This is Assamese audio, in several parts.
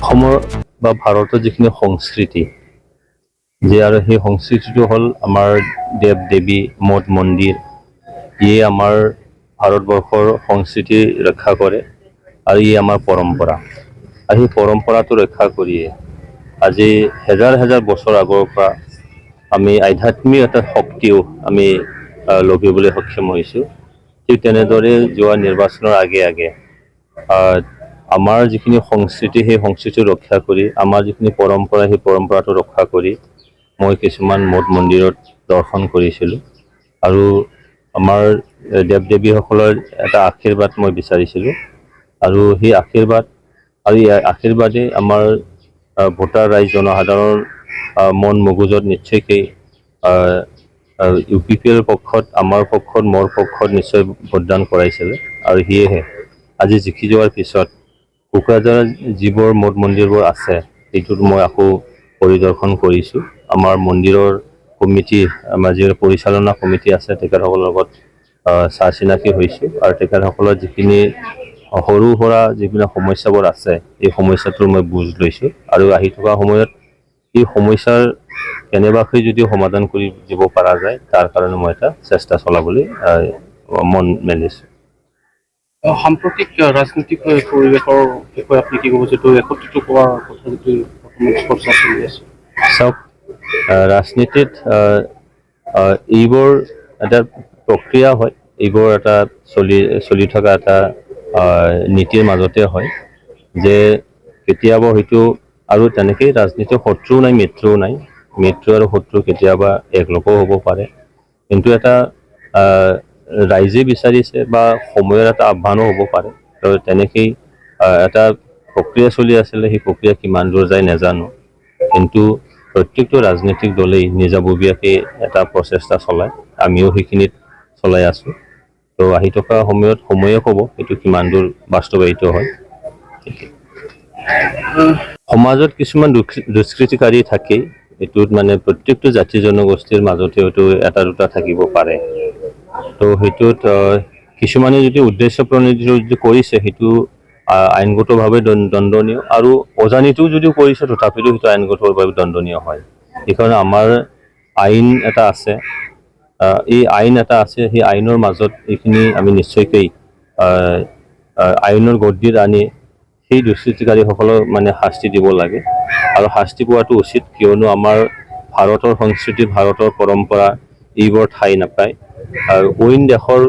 অসমৰ বা ভাৰতৰ যিখিনি সংস্কৃতি যে আৰু সেই সংস্কৃতিটো হ'ল আমাৰ দেৱ দেৱী মঠ মন্দিৰ ইয়ে আমাৰ ভাৰতবৰ্ষৰ সংস্কৃতি ৰক্ষা কৰে আৰু ই আমাৰ পৰম্পৰা আৰু সেই পৰম্পৰাটো ৰক্ষা কৰিয়ে আজি হেজাৰ হেজাৰ বছৰ আগৰ পৰা আমি আধ্যাত্মিক এটা শক্তিও আমি লভিবলৈ সক্ষম হৈছোঁ। ঠিক তেনেদৰে যোৱা নিৰ্বাচনৰ আগে আগে আমাৰ যিখিনি সংস্কৃতি সেই সংস্কৃতি ৰক্ষা কৰি আমাৰ যিখিনি পৰম্পৰা সেই পৰম্পৰাটো ৰক্ষা কৰি মই কিছুমান মঠ মন্দিৰত দৰ্শন কৰিছিলোঁ আৰু আমাৰ দেৱ দেৱীসকলৰ এটা আশীৰ্বাদ মই বিচাৰিছিলোঁ আৰু সেই আশীৰ্বাদ আৰু এই আশীৰ্বাদে আমাৰ ভোটাৰ ৰাইজ জনসাধাৰণৰ মন মগজুত নিশ্চয়কৈ UPPৰ পক্ষত আমাৰ পক্ষত মোৰ পক্ষত নিশ্চয় ভোটদান কৰাইছিলে আৰু সেয়েহে আজি জিকি যোৱাৰ পিছত কোকৰাঝাৰ যিবোৰ মঠ মন্দিৰবোৰ আছে সেইটোত মই আকৌ পৰিদৰ্শন কৰিছোঁ। আমাৰ মন্দিৰৰ কমিটি আমাৰ যি পৰিচালনা কমিটি আছে তেখেতসকলৰ লগত চাহ চিনাকি হৈছোঁ আৰু তেখেতসকলৰ যিখিনি সৰু সুৰা যিবিলাক সমস্যাবোৰ আছে এই সমস্যাটোৰ মই বুজ লৈছোঁ আৰু আহি থকা সময়ত এই সমস্যাৰ কেনেবাকৈ যদি সমাধান কৰি দিব পৰা যায় তাৰ কাৰণে মই এটা চেষ্টা চলাবলৈ মন মেলিছোঁ। সাম্প্ৰতিক ৰাজনৈতিক পৰিৱেশৰ বিষয়ে আপুনি কি ক'ব যিটো একত্ৰিত কৰাৰ কথা যিটো চৰ্চা চলি আছে? চাওক, ৰাজনীতিত এইবোৰ এটা প্ৰক্ৰিয়া হয়, এইবোৰ এটা চলি থকা এটা নীতিৰ মাজতে হয় যে কেতিয়াবা হয়তো আৰু তেনেকেই ৰাজনীতিৰ শত্ৰুও নাই মিত্ৰও নাই, মিত্ৰ আৰু শত্ৰু কেতিয়াবা একলগো হ'ব পাৰে, কিন্তু এটা ৰাইজে বিচাৰিছে বা সময়ৰ এটা আহ্বানো হ'ব পাৰে। তো তেনেকেই এটা প্ৰক্ৰিয়া চলি আছিলে, সেই প্ৰক্ৰিয়া কিমান দূৰ যায় নাজানো, কিন্তু প্ৰত্যেকটো ৰাজনৈতিক দলেই নিজাববীয়াকৈ এটা প্ৰচেষ্টা চলায়, আমিও সেইখিনিত চলাই আছোঁ। তো আহি থকা সময়ত সময়ে ক'ব এইটো কিমান দূৰ বাস্তৱায়িত হয়। সমাজত কিছুমান দুষ্কৃতিকাৰী থাকেই, এইটোত মানে প্ৰত্যেকটো জাতি জনগোষ্ঠীৰ মাজতে হয়তো এটা দুটা থাকিব পাৰে। তো সেইটোত কিছুমানে যদি উদ্দেশ্য প্ৰণোদিত যদি কৰিছে সেইটো আইনগতভাৱে দণ্ডনীয় আৰু অজানিতেও যদি কৰিছে তথাপিতো সেইটো আইনগতভাৱে দণ্ডনীয় হয়। সেইকাৰণে আমাৰ আইন এটা আছে, এই আইন এটা আছে, সেই আইনৰ মাজত এইখিনি আমি নিশ্চয়কৈ আইনৰ গদ্দিত আনি সেই দুষ্কৃতিকাৰীসকলক মানে শাস্তি দিব লাগে আৰু শাস্তি পোৱাটো উচিত, কিয়নো আমাৰ ভাৰতৰ সংস্কৃতি ভাৰতৰ পৰম্পৰা এইবোৰ ঠাই নাপায় আৰু অইন দেশৰ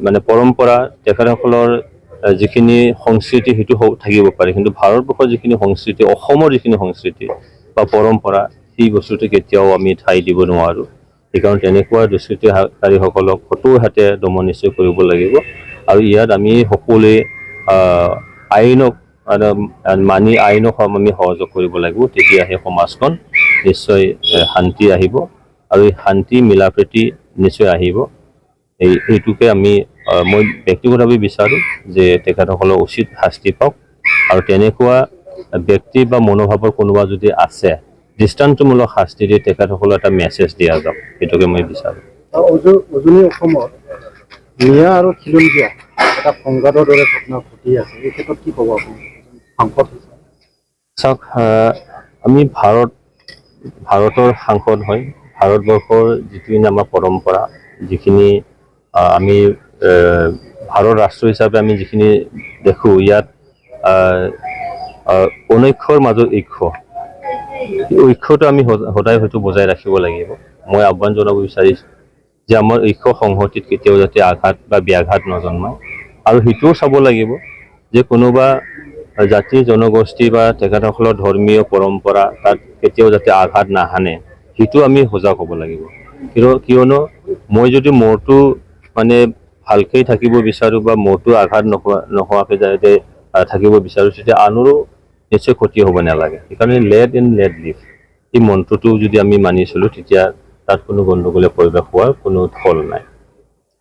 মানে পৰম্পৰা তেখেতসকলৰ যিখিনি সংস্কৃতি সেইটো থাকিব পাৰে, কিন্তু ভাৰতবৰ্ষৰ যিখিনি সংস্কৃতি অসমৰ যিখিনি সংস্কৃতি বা পৰম্পৰা সেই বস্তুটো কেতিয়াও আমি ঠাই দিব নোৱাৰোঁ। সেইকাৰণে তেনেকুৱা দুষ্কৃতিকাৰীসকলক কঠোৰ হাতে দমন নিশ্চয় কৰিব লাগিব আৰু ইয়াত আমি সকলোৱে আইনক মানি আইনক আমি সহযোগ কৰিব লাগিব, তেতিয়াহে সমাজখন নিশ্চয় শান্তি আহিব আৰু এই শান্তি মিলা প্ৰীতি নিশ্চয় আহিব। এইটোকে মই ব্যক্তিগতভাৱে বিচাৰোঁ যে তেখেতসকলৰ উচিত শাস্তি পাওক আৰু তেনেকুৱা ব্যক্তি বা মনোভাৱৰ কোনোবা যদি আছে দৃষ্টান্তমূলক শাস্তি দি তেখেতসকলৰ এটা মেছেজ দিয়া যাওক, সেইটোকে মই বিচাৰোঁ। উজনি অসমত মিয়া আৰু খিলঞ্জীয়া এটা সংঘাতৰ দৰে ঘটনা ঘটি আছে, এই ক্ষেত্ৰত কি ক'ব আপুনি সাংসদ হিচাপে? চাওক, আমি ভাৰতৰ সাংসদ হয়, ভাৰতবৰ্ষৰ যিখিনি আমাৰ পৰম্পৰা যিখিনি আমি ভাৰত ৰাষ্ট্ৰ হিচাপে আমি যিখিনি দেখোঁ, ইয়াত অনৈক্যৰ মাজত ঐক্যটো আমি সদায় হয়তো বজাই ৰাখিব লাগিব। মই আহ্বান জনাব বিচাৰিছোঁ যে আমাৰ ঐক্য সংহতিত কেতিয়াও যাতে আঘাত বা ব্যাঘাত নজন্মায় আৰু সেইটোও চাব লাগিব যে কোনোবা জাতি জনগোষ্ঠী বা তেখেতসকলৰ ধৰ্মীয় পৰম্পৰা তাত কেতিয়াও যাতে আঘাত নাহানে সেইটো আমি সজাগ হ'ব লাগিব। কিয়নো মই যদি মোৰটো মানে ভালকৈ থাকিব বিচাৰোঁ বা মোৰটো আঘাত নোহোৱাকৈ যাতে থাকিব বিচাৰোঁ, তেতিয়া আনৰো নিশ্চয় ক্ষতি হ'ব নালাগে। সেইকাৰণে লেট এণ্ড লেট লিভ এই মন্ত্ৰটো যদি আমি মানি চলোঁ তেতিয়া তাত কোনো গণ্ডগোলীয় পৰিৱেশ হোৱাৰ কোনো থল নাই।